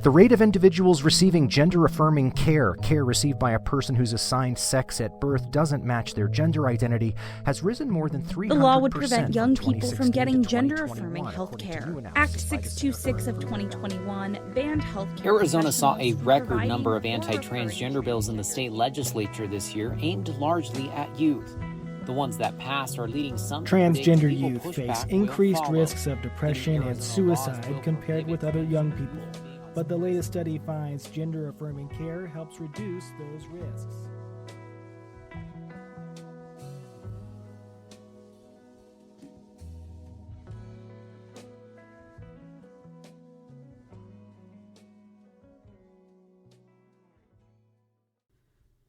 The rate of individuals receiving gender-affirming care received by a person who's assigned sex at birth doesn't match their gender identity, has risen more than 300% The law would prevent young people from getting to gender-affirming 2021, health according to care. new Act analysis by the 626 of 2021 banned health care. Arizona saw a professionals from record providing number of or anti-transgender referring bills in the state legislature this year, aimed largely at youth. The ones that passed are leading some to predict Transgender legal youth face pushback will increased follow. risks of depression and Arizona laws suicide will compared with other prohibit young transgender people. youth. But the latest study finds gender-affirming care helps reduce those risks.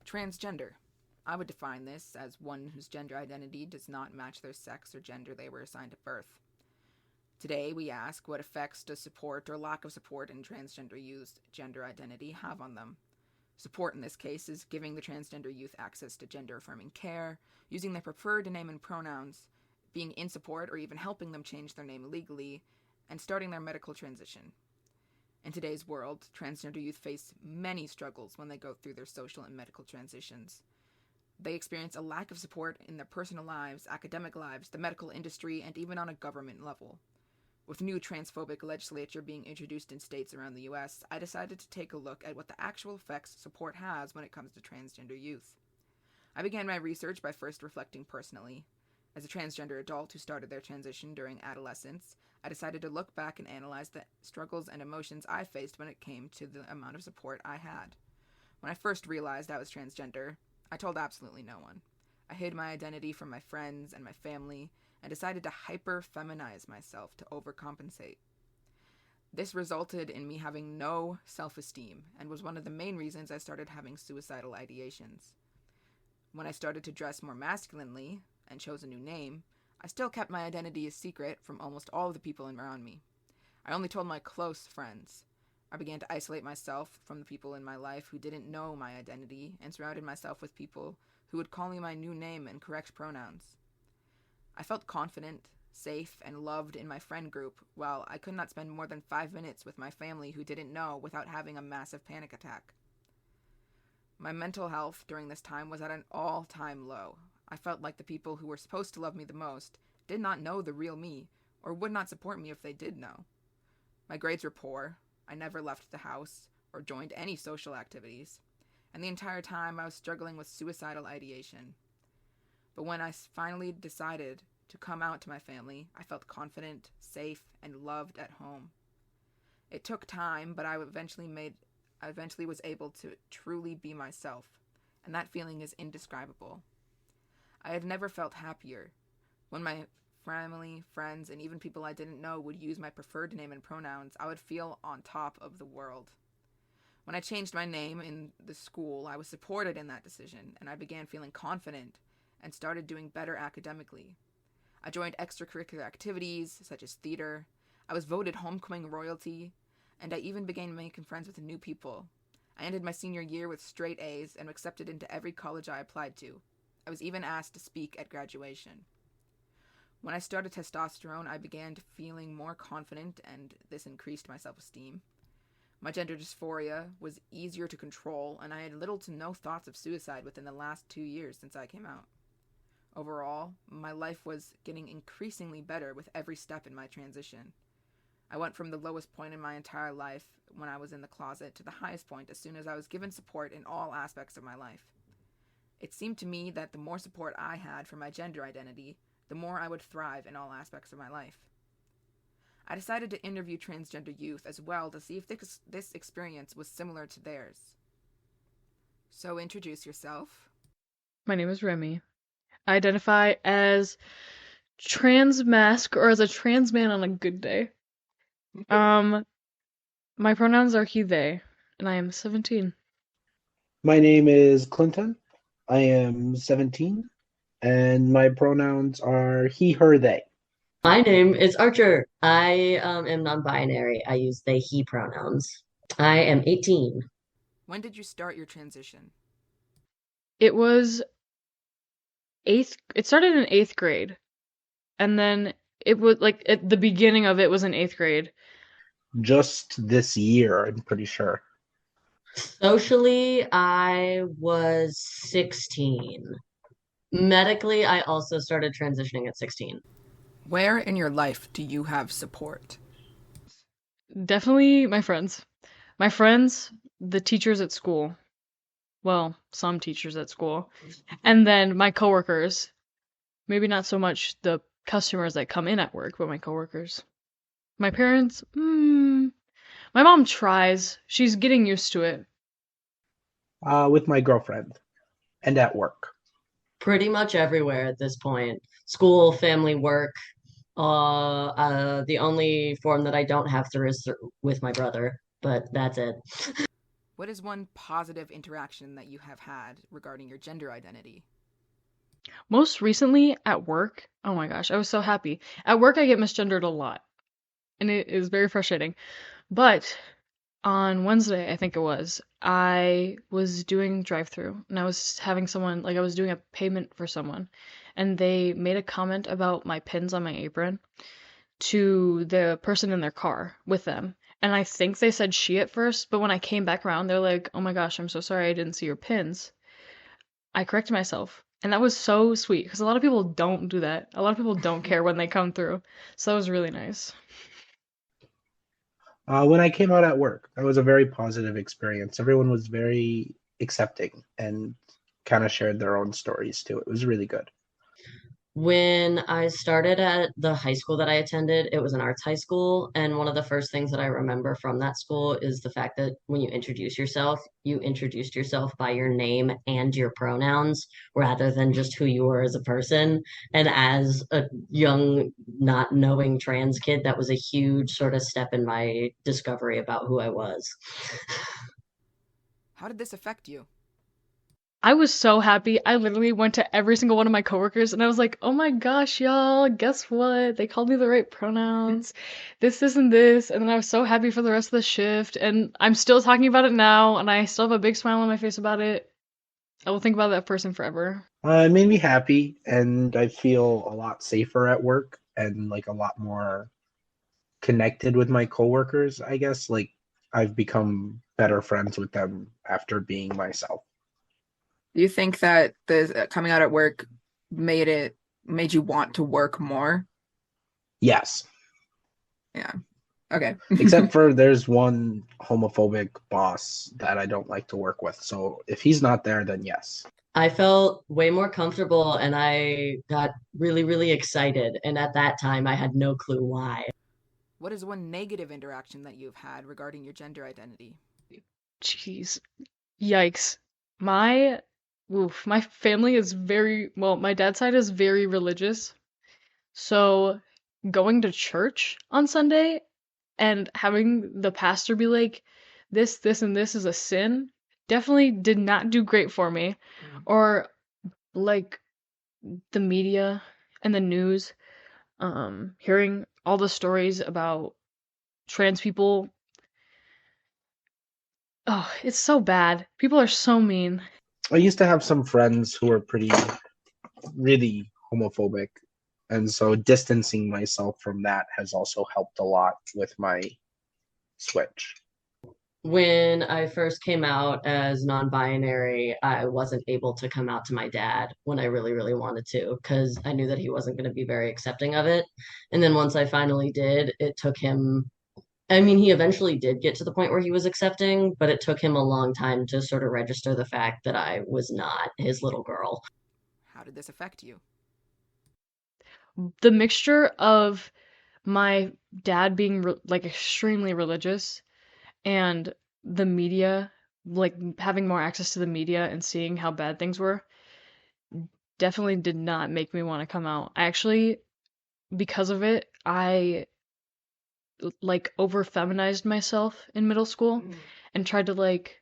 Transgender. I would define this as one whose gender identity does not match their sex or gender they were assigned at birth. Today, we ask, what effects does support or lack of support in transgender youth's gender identity have on them? Support in this case is giving the transgender youth access to gender-affirming care, using their preferred name and pronouns, being in support or even helping them change their name legally, and starting their medical transition. In today's world, transgender youth face many struggles when they go through their social and medical transitions. They experience a lack of support in their personal lives, academic lives, the medical industry, and even on a government level. With new transphobic legislature being introduced in states around the U.S., I decided to take a look at what the actual effects support has when it comes to transgender youth. I began my research by first reflecting personally. As a transgender adult who started their transition during adolescence, I decided to look back and analyze the struggles and emotions I faced when it came to the amount of support I had. When I first realized I was transgender, I told absolutely no one. I hid my identity from my friends and my family, and decided to hyper-feminize myself to overcompensate. This resulted in me having no self-esteem, and was one of the main reasons I started having suicidal ideations. When I started to dress more masculinely, and chose a new name, I still kept my identity a secret from almost all of the people around me. I only told my close friends. I began to isolate myself from the people in my life who didn't know my identity, and surrounded myself with people who would call me my new name and correct pronouns. I felt confident, safe, and loved in my friend group, while I could not spend more than 5 minutes with my family who didn't know without having a massive panic attack. My mental health during this time was at an all-time low. I felt like the people who were supposed to love me the most did not know the real me, or would not support me if they did know. My grades were poor, I never left the house, or joined any social activities, and the entire time I was struggling with suicidal ideation. But when I finally decided to come out to my family, I felt confident, safe, and loved at home. It took time, but I eventually was able to truly be myself, and that feeling is indescribable. I had never felt happier. When my family, friends, and even people I didn't know would use my preferred name and pronouns, I would feel on top of the world. When I changed my name in the school, I was supported in that decision, and I began feeling confident and started doing better academically. I joined extracurricular activities, such as theater. I was voted homecoming royalty, and I even began making friends with new people. I ended my senior year with straight A's and accepted into every college I applied to. I was even asked to speak at graduation. When I started testosterone, I began feeling more confident, and this increased my self-esteem. My gender dysphoria was easier to control, and I had little to no thoughts of suicide within the last 2 years since I came out. Overall, my life was getting increasingly better with every step in my transition. I went from the lowest point in my entire life when I was in the closet to the highest point as soon as I was given support in all aspects of my life. It seemed to me that the more support I had for my gender identity, the more I would thrive in all aspects of my life. I decided to interview transgender youth as well to see if this experience was similar to theirs. So introduce yourself. My name is Remy. I identify as transmasc or as a trans man on a good day. My pronouns are he, they, and I am 17. My name is Clinton. I am 17, and my pronouns are he, her, they. My name is Archer. I am non-binary. I use they, he pronouns. I am 18. When did you start your transition? It was it started in 8th grade. And then it was like at the beginning of it was in 8th grade. just this year, I'm pretty sure. Socially, I was 16. Medically, I also started transitioning at 16. Where in your life do you have support? Definitely my friends. My friends, the teachers at school. Well, some teachers at school. And then my coworkers. Maybe not so much the customers that come in at work, but my coworkers. My parents, my mom tries. She's getting used to it. With my girlfriend and at work. Pretty much everywhere at this point. School, family, work. The only form that I don't have through is with my brother, but that's it. What is one positive interaction that you have had regarding your gender identity? Most recently at work, oh my gosh, I was so happy. At work, I get misgendered a lot, and it is very frustrating. But on Wednesday, I think it was, I was doing drive-through, and I was having someone, like I was doing a payment for someone, and they made a comment about my pins on my apron to the person in their car with them. And I think they said she at first, but when I came back around, they're like, "Oh my gosh, I'm so sorry I didn't see your pins." I corrected myself. And that was so sweet because a lot of people don't do that. A lot of people don't care when they come through. So that was really nice. When I came out at work, that was a very positive experience. Everyone was very accepting and kind of shared their own stories too. It was really good. When I started at the high school that I attended, it was an arts high school. And one of the first things that I remember from that school is the fact that when you introduced yourself by your name and your pronouns rather than just who you were as a person. And as a young, not knowing trans kid, that was a huge sort of step in my discovery about who I was. How did this affect you? I was so happy. I literally went to every single one of my coworkers and I was like, "Oh my gosh, y'all, guess what? They called me the right pronouns. This, and this." And then I was so happy for the rest of the shift. And I'm still talking about it now, and I still have a big smile on my face about it. I will think about that person forever. It made me happy, and I feel a lot safer at work and like a lot more connected with my coworkers, I guess. Like I've become better friends with them after being myself. Do you think that the coming out at work made you want to work more? Yes. Yeah. Okay. Except for there's one homophobic boss that I don't like to work with. So if he's not there, then yes. I felt way more comfortable and I got really, really excited. And at that time, I had no clue why. What is one negative interaction that you've had regarding your gender identity? Jeez. Yikes. My my family is my dad's side is very religious. So going to church on Sunday and having the pastor be like, this, and this is a sin definitely did not do great for me. Or like the media and the news, hearing all the stories about trans people. Oh, it's so bad. People are so mean. I used to have some friends who were really homophobic. And so distancing myself from that has also helped a lot with my switch. When I first came out as non-binary, I wasn't able to come out to my dad when I really, really wanted to because I knew that he wasn't going to be very accepting of it. And then once I finally did, it took him, I mean, he eventually did get to the point where he was accepting, but it took him a long time to sort of register the fact that I was not his little girl. How did this affect you? The mixture of my dad being like extremely religious and the media, like having more access to the media and seeing how bad things were, definitely did not make me want to come out. I actually, because of it, I like over feminized myself in middle school and tried to like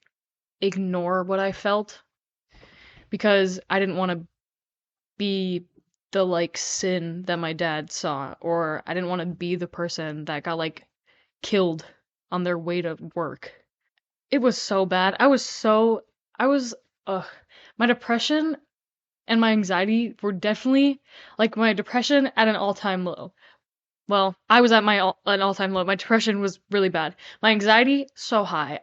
ignore what I felt because I didn't want to be the like sin that my dad saw, or I didn't want to be the person that got like killed on their way to work. It was so bad. I was, my depression and my anxiety were definitely like my depression at an all-time low. well, I was at an all-time low. My depression was really bad. My anxiety, so high.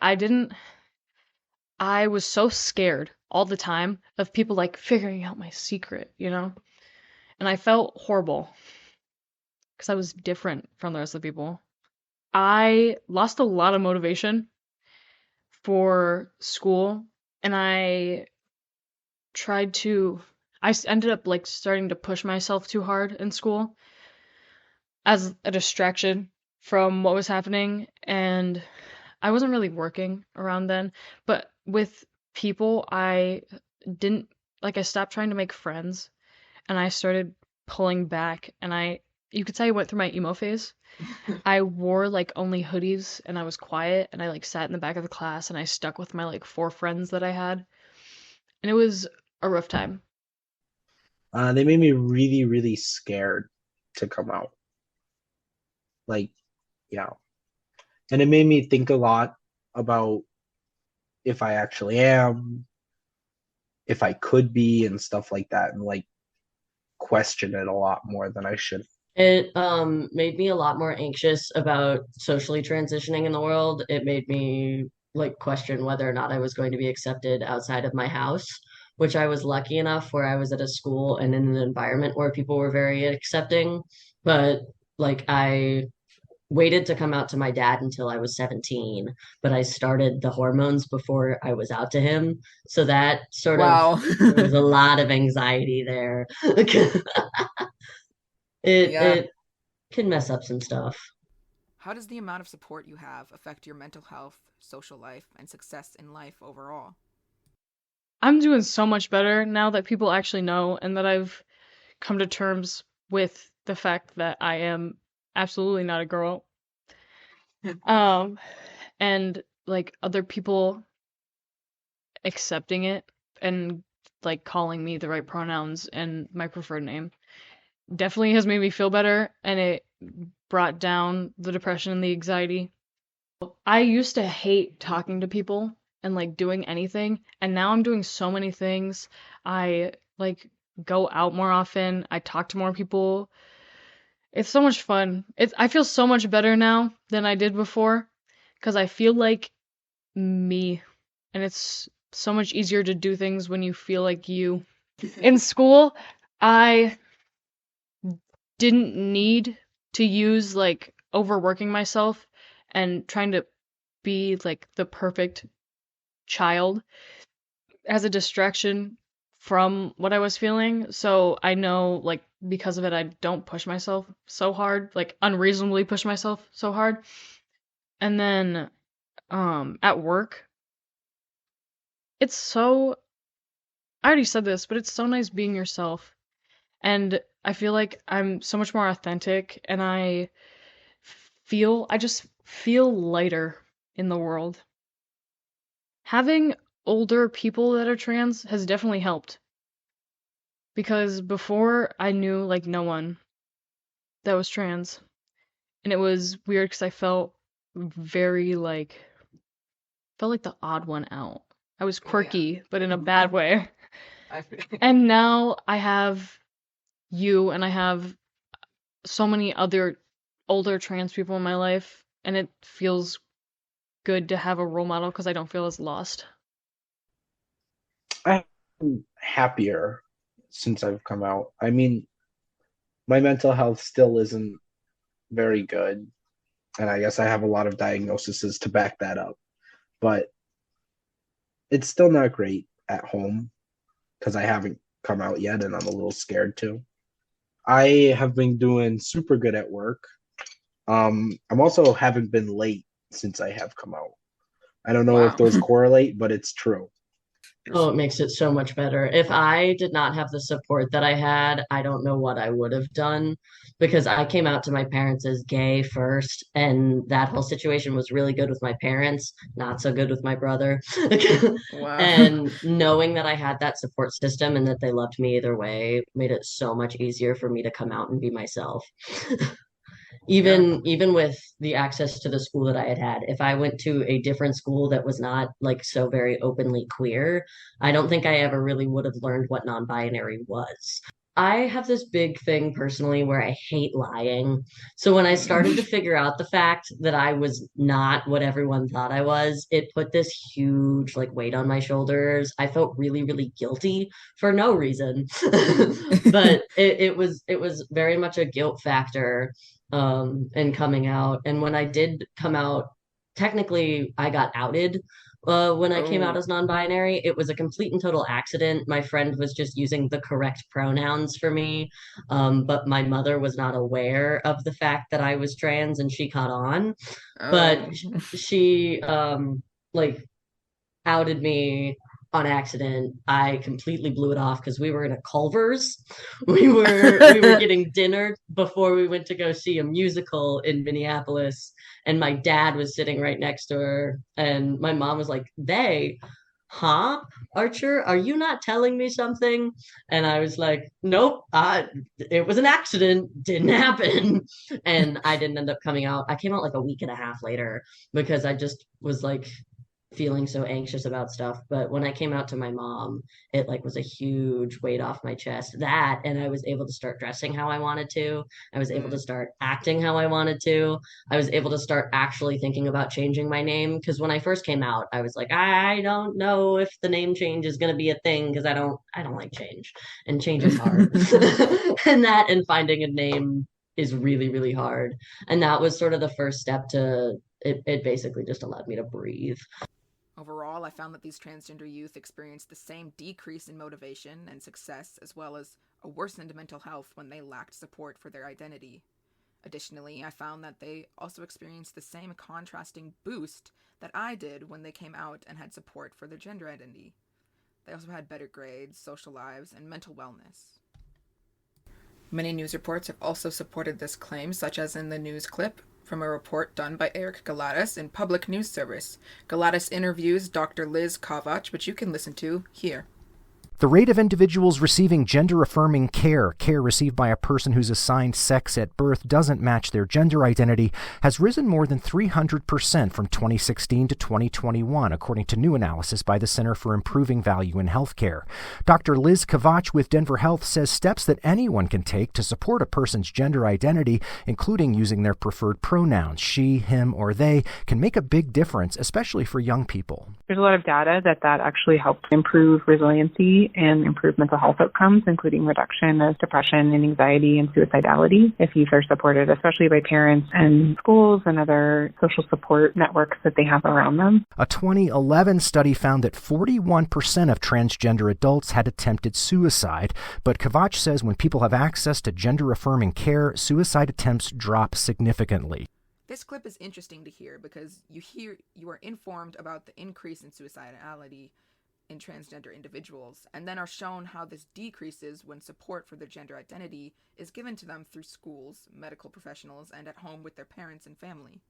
I was so scared all the time of people like figuring out my secret, you know? And I felt horrible because I was different from the rest of the people. I lost a lot of motivation for school, and ended up like starting to push myself too hard in school as a distraction from what was happening, and I wasn't really working around then, but with people I didn't I stopped trying to make friends, and I started pulling back, and you could say I went through my emo phase. I wore like only hoodies, and I was quiet, and I like sat in the back of the class, and I stuck with my like four friends that I had, and it was a rough time. They made me really, really scared to come out. Like, yeah. And it made me think a lot about if I actually am, if I could be, and stuff like that, and like question it a lot more than I should. It made me a lot more anxious about socially transitioning in the world. It made me like question whether or not I was going to be accepted outside of my house, which I was lucky enough where I was at a school and in an environment where people were very accepting. But like I waited to come out to my dad until I was 17, but I started the hormones before I was out to him. So that sort of Wow. there was a lot of anxiety there. Yeah. It can mess up some stuff. How does the amount of support you have affect your mental health, social life, and success in life overall? I'm doing so much better now that people actually know, and that I've come to terms with the fact that I am absolutely not a girl. Um, and like other people accepting it and like calling me the right pronouns and my preferred name definitely has made me feel better, and it brought down the depression and the anxiety. I used to hate talking to people and like doing anything, and now I'm doing so many things. I like go out more often. I talk to more people. It's so much fun. I feel so much better now than I did before because I feel like me, and it's so much easier to do things when you feel like you. In school, I didn't need to use like overworking myself and trying to be like the perfect child as a distraction from what I was feeling. So I know like because of it I don't push myself so hard, like unreasonably push myself so hard. And then at work, it's so I already said this, but it's so nice being yourself. And I feel like I'm so much more authentic, and I just feel lighter in the world. Having older people that are trans has definitely helped because before I knew like no one that was trans, and it was weird because I very like felt like the odd one out. I was quirky, but in a bad way. And now I have you, and I have so many other older trans people in my life, and it feels good to have a role model because I don't feel as lost. I'm happier since I've come out. I mean, my mental health still isn't very good, and I guess I have a lot of diagnoses to back that up. But it's still not great at home because I haven't come out yet, and I'm a little scared too. I have been doing super good at work. I'm also haven't been late since I have come out. I don't know if Wow. those correlate, but it's true. Oh, it makes it so much better. If I did not have the support that I had, I don't know what I would have done because I came out to my parents as gay first, and that whole situation was really good with my parents, not so good with my brother. Wow. And knowing that I had that support system and that they loved me either way made it so much easier for me to come out and be myself. Even with the access to the school that I had had, if I went to a different school that was not like so very openly queer, I don't think I ever really would have learned what non-binary was. I have this big thing personally where I hate lying. So when I started to figure out the fact that I was not what everyone thought I was, it put this huge like weight on my shoulders. I felt really, really guilty for no reason. But it was very much a guilt factor in coming out. And when I did come out, technically I got outed when I came out Oh, as non-binary. It was a complete and total accident. My friend was just using the correct pronouns for me, but my mother was not aware of the fact that I was trans, and she caught on. But oh. she like outed me on accident. I completely blew it off because we were in a Culver's. We were getting dinner before we went to go see a musical in Minneapolis, and my dad was sitting right next to her, and my mom was like, "They, huh? Archer, are you not telling me something?" And I was like, "Nope, it was an accident, didn't happen." And I didn't end up coming out. I came out like a week and a half later because I just was like feeling so anxious about stuff. But when I came out to my mom, it like was a huge weight off my chest. That, and I was able to start dressing how I wanted to. I was able to Mm. start acting how I wanted to. I was able to start actually thinking about changing my name, because when I first came out, I was like, I don't know if the name change is going to be a thing, because I don't like change, and change is hard. And finding a name is really, really hard. And that was sort of the first step to it basically just allowed me to breathe. Overall, I found that these transgender youth experienced the same decrease in motivation and success, as well as a worsened mental health when they lacked support for their identity. Additionally, I found that they also experienced the same contrasting boost that I did when they came out and had support for their gender identity. They also had better grades, social lives, and mental wellness. Many news reports have also supported this claim, such as in the news clip from a report done by Eric Galatas in Public News Service. Galatas interviews Dr. Liz Kovach, which you can listen to here. The rate of individuals receiving gender-affirming care received by a person who's assigned sex at birth doesn't match their gender identity, has risen more than 300% from 2016 to 2021, according to new analysis by the Center for Improving Value in Healthcare. Dr. Liz Kovach with Denver Health says steps that anyone can take to support a person's gender identity, including using their preferred pronouns, she, him, or they, can make a big difference, especially for young people. There's a lot of data that actually helps improve resiliency and improve mental health outcomes, including reduction of depression and anxiety and suicidality if youth are supported, especially by parents and schools and other social support networks that they have around them. A 2011 study found that 41% of transgender adults had attempted suicide, but Kovach says when people have access to gender-affirming care, suicide attempts drop significantly. This clip is interesting to hear because you are informed about the increase in suicidality in transgender individuals, and then are shown how this decreases when support for their gender identity is given to them through schools, medical professionals, and at home with their parents and family.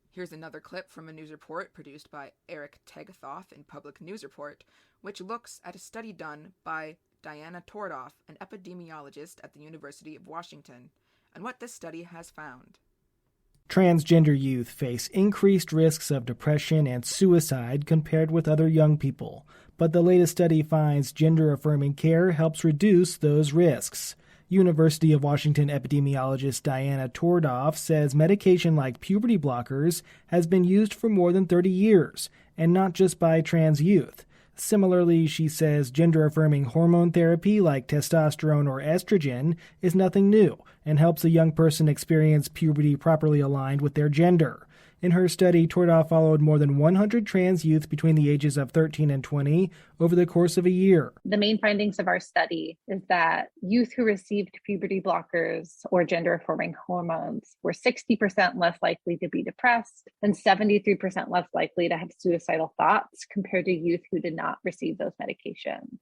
Here's another clip from a news report produced by Eric Tegethoff in Public News Report, which looks at a study done by Diana Tordoff, an epidemiologist at the University of Washington, and what this study has found. Transgender youth face increased risks of depression and suicide compared with other young people, but the latest study finds gender-affirming care helps reduce those risks. University of Washington epidemiologist Diana Tordoff says medication like puberty blockers has been used for more than 30 years, and not just by trans youth. Similarly, she says gender-affirming hormone therapy like testosterone or estrogen is nothing new and helps a young person experience puberty properly aligned with their gender. In her study, Tordoff followed more than 100 trans youth between the ages of 13 and 20 over the course of a year. The main findings of our study is that youth who received puberty blockers or gender-affirming hormones were 60% less likely to be depressed and 73% less likely to have suicidal thoughts compared to youth who did not receive those medications.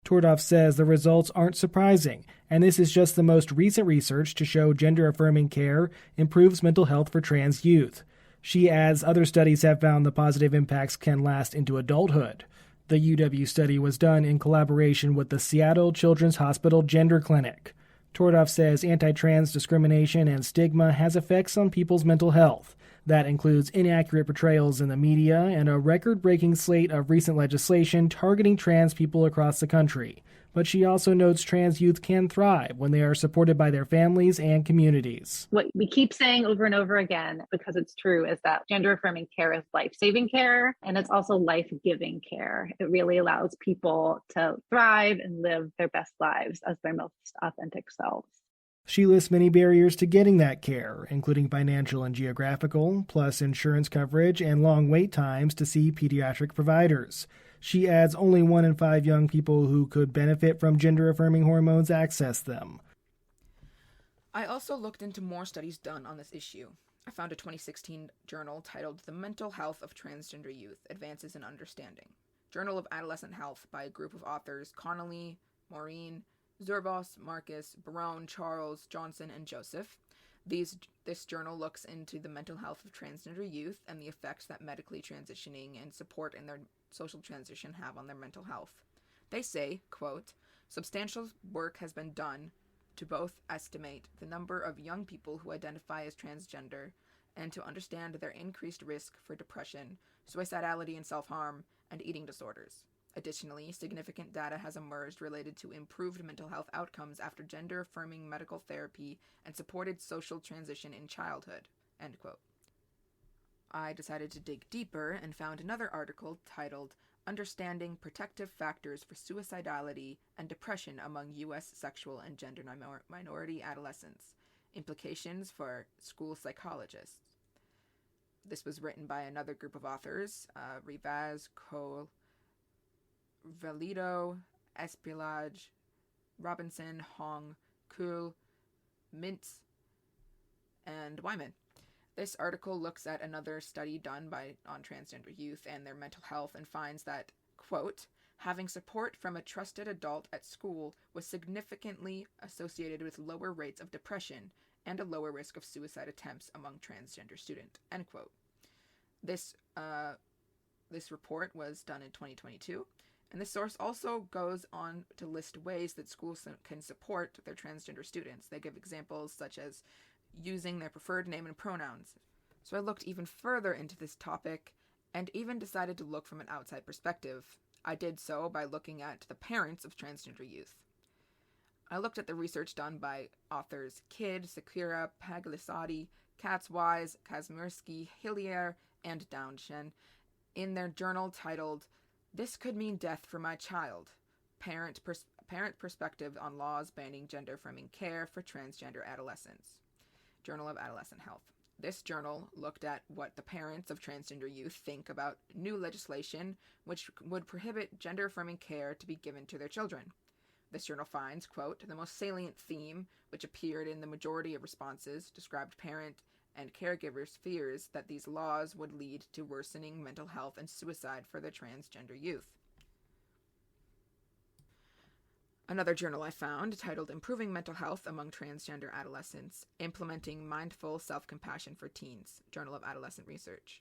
Tordoff says the results aren't surprising, and this is just the most recent research to show gender-affirming care improves mental health for trans youth. She adds other studies have found the positive impacts can last into adulthood. The UW study was done in collaboration with the Seattle Children's Hospital Gender Clinic. Tordoff says anti-trans discrimination and stigma has effects on people's mental health, That includes inaccurate portrayals in the media and a record-breaking slate of recent legislation targeting trans people across the country. But she also notes trans youth can thrive when they are supported by their families and communities. What we keep saying over and over again, because it's true, is that gender-affirming care is life-saving care, and it's also life-giving care. It really allows people to thrive and live their best lives as their most authentic selves. She lists many barriers to getting that care, including financial and geographical, plus insurance coverage and long wait times to see pediatric providers. She adds only 1 in 5 young people who could benefit from gender-affirming hormones access them. I also looked into more studies done on this issue. I found a 2016 journal titled The Mental Health of Transgender Youth, Advances in Understanding. Journal of Adolescent Health by a group of authors Connolly, Maureen, Zervos, Marcus, Barone, Charles, Johnson, and Joseph. This journal looks into the mental health of transgender youth and the effects that medically transitioning and support in their social transition have on their mental health. They say, quote, substantial work has been done to both estimate the number of young people who identify as transgender and to understand their increased risk for depression, suicidality and self-harm, and eating disorders. Additionally, significant data has emerged related to improved mental health outcomes after gender-affirming medical therapy and supported social transition in childhood, end quote. I decided to dig deeper and found another article titled Understanding Protective Factors for Suicidality and Depression Among U.S. Sexual and Gender Minority Adolescents, Implications for School Psychologists. This was written by another group of authors, Rivas, Cole, Valido, Espilage, Robinson, Hong, Kuhl, Mintz, and Wyman. This article looks at another study done on transgender youth and their mental health and finds that, quote, having support from a trusted adult at school was significantly associated with lower rates of depression and a lower risk of suicide attempts among transgender students, end quote. This report was done in 2022. And this source also goes on to list ways that schools can support their transgender students. They give examples such as using their preferred name and pronouns. So I looked even further into this topic and even decided to look from an outside perspective. I did so by looking at the parents of transgender youth. I looked at the research done by authors Kidd, Sakura, Paglisati, Katzwise, Kazmirsky, Hillier, and Downshen in their journal titled This Could Mean Death for My Child, Parent Perspective on Laws Banning Gender-Affirming Care for Transgender Adolescents, Journal of Adolescent Health. This journal looked at what the parents of transgender youth think about new legislation which would prohibit gender-affirming care to be given to their children. This journal finds, quote, the most salient theme, which appeared in the majority of responses, described parent and caregivers' fears that these laws would lead to worsening mental health and suicide for their transgender youth. Another journal I found, titled Improving Mental Health Among Transgender Adolescents, Implementing Mindful Self-Compassion for Teens, Journal of Adolescent Research,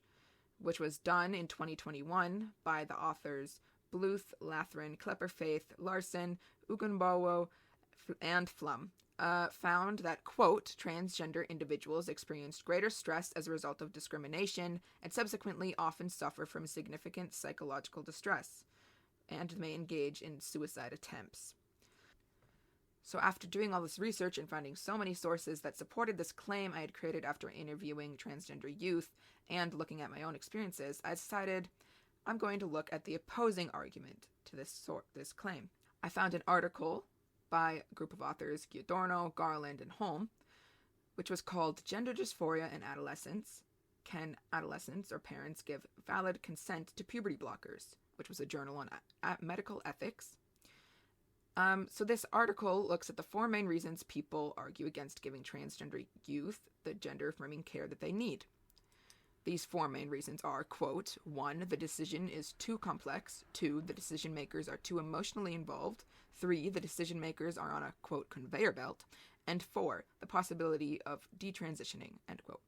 which was done in 2021 by the authors Bluth, Lathran, Klepper-Faith, Larson, Ugunbowo, and Flum, found that, quote, transgender individuals experienced greater stress as a result of discrimination and subsequently often suffer from significant psychological distress and may engage in suicide attempts. So after doing all this research and finding so many sources that supported this claim I had created after interviewing transgender youth and looking at my own experiences, I decided I'm going to look at the opposing argument to this claim. I found an article by a group of authors, Giordano, Garland, and Holm, which was called Gender Dysphoria in Adolescence. Can adolescents or parents give valid consent to puberty blockers? Which was a journal on medical ethics. So this article looks at the 4 main reasons people argue against giving transgender youth the gender-affirming care that they need. These 4 main reasons are, quote, 1, the decision is too complex. 2, the decision makers are too emotionally involved. 3, the decision makers are on a, quote, conveyor belt. And 4, the possibility of detransitioning, end quote.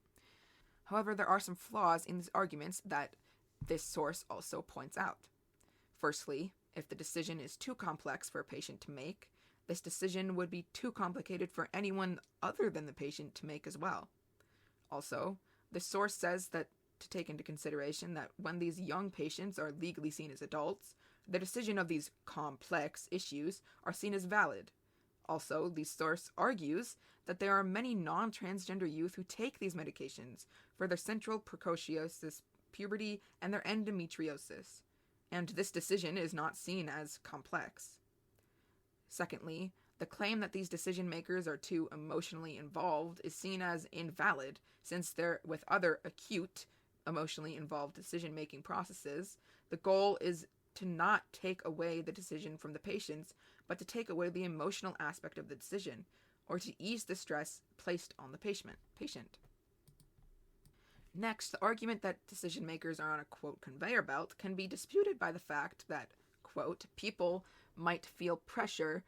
However, there are some flaws in these arguments that this source also points out. Firstly, if the decision is too complex for a patient to make, this decision would be too complicated for anyone other than the patient to make as well. Also, The source says that to take into consideration that when these young patients are legally seen as adults, the decision of these complex issues are seen as valid. Also, the source argues that there are many non-transgender youth who take these medications for their central precociosis, puberty, and their endometriosis, and this decision is not seen as complex. Secondly, the claim that these decision makers are too emotionally involved is seen as invalid, since they're with other acute, emotionally involved decision-making processes. The goal is to not take away the decision from the patients, but to take away the emotional aspect of the decision, or to ease the stress placed on the patient. Next, the argument that decision makers are on a, quote, conveyor belt can be disputed by the fact that, quote, people might feel pressure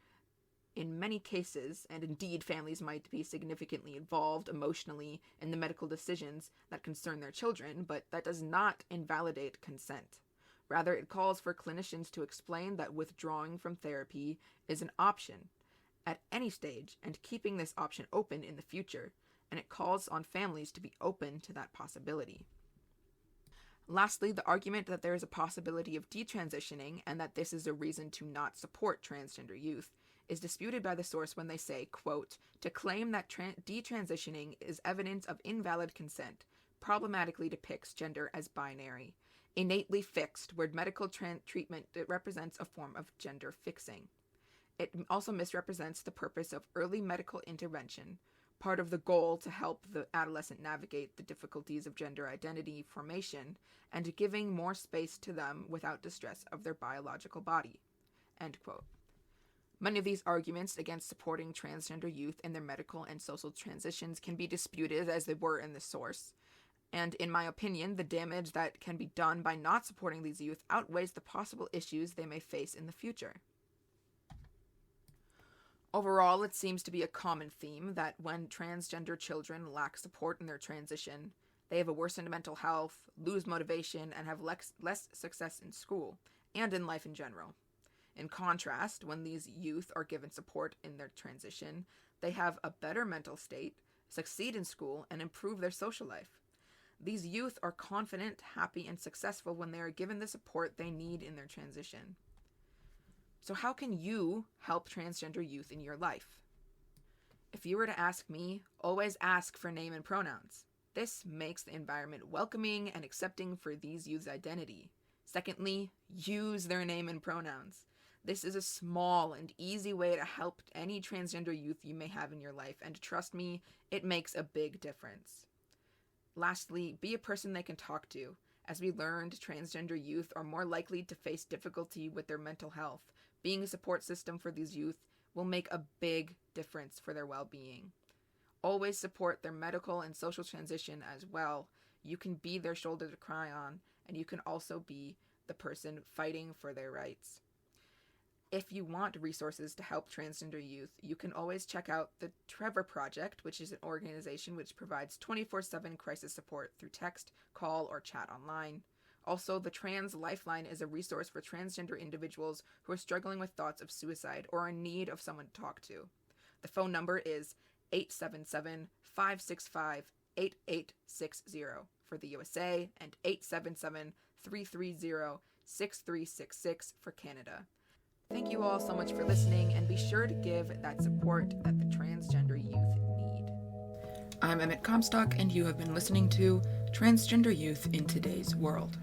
in many cases, and indeed families might be significantly involved emotionally in the medical decisions that concern their children, but that does not invalidate consent. Rather, it calls for clinicians to explain that withdrawing from therapy is an option at any stage and keeping this option open in the future, and it calls on families to be open to that possibility. Lastly, the argument that there is a possibility of detransitioning and that this is a reason to not support transgender youth is disputed by the source when they say, quote, to claim that detransitioning is evidence of invalid consent problematically depicts gender as binary, innately fixed, where medical treatment represents a form of gender fixing. It also misrepresents the purpose of early medical intervention, part of the goal to help the adolescent navigate the difficulties of gender identity formation, and giving more space to them without distress of their biological body. End quote. Many of these arguments against supporting transgender youth in their medical and social transitions can be disputed as they were in the source, and in my opinion, the damage that can be done by not supporting these youth outweighs the possible issues they may face in the future. Overall, it seems to be a common theme that when transgender children lack support in their transition, they have a worsened mental health, lose motivation, and have less success in school, and in life in general. In contrast, when these youth are given support in their transition, they have a better mental state, succeed in school, and improve their social life. These youth are confident, happy, and successful when they are given the support they need in their transition. So how can you help transgender youth in your life? If you were to ask me, always ask for name and pronouns. This makes the environment welcoming and accepting for these youth's identity. Secondly, use their name and pronouns. This is a small and easy way to help any transgender youth you may have in your life, and trust me, it makes a big difference. Lastly, be a person they can talk to. As we learned, transgender youth are more likely to face difficulty with their mental health. Being a support system for these youth will make a big difference for their well-being. Always support their medical and social transition as well. You can be their shoulder to cry on, and you can also be the person fighting for their rights. If you want resources to help transgender youth, you can always check out the Trevor Project, which is an organization which provides 24/7 crisis support through text, call, or chat online. Also, the Trans Lifeline is a resource for transgender individuals who are struggling with thoughts of suicide or are in need of someone to talk to. The phone number is 877-565-8860 for the USA and 877-330-6366 for Canada. Thank you all so much for listening, and be sure to give that support that the transgender youth need. I'm Emmett Comstock, and you have been listening to Transgender Youth in Today's World.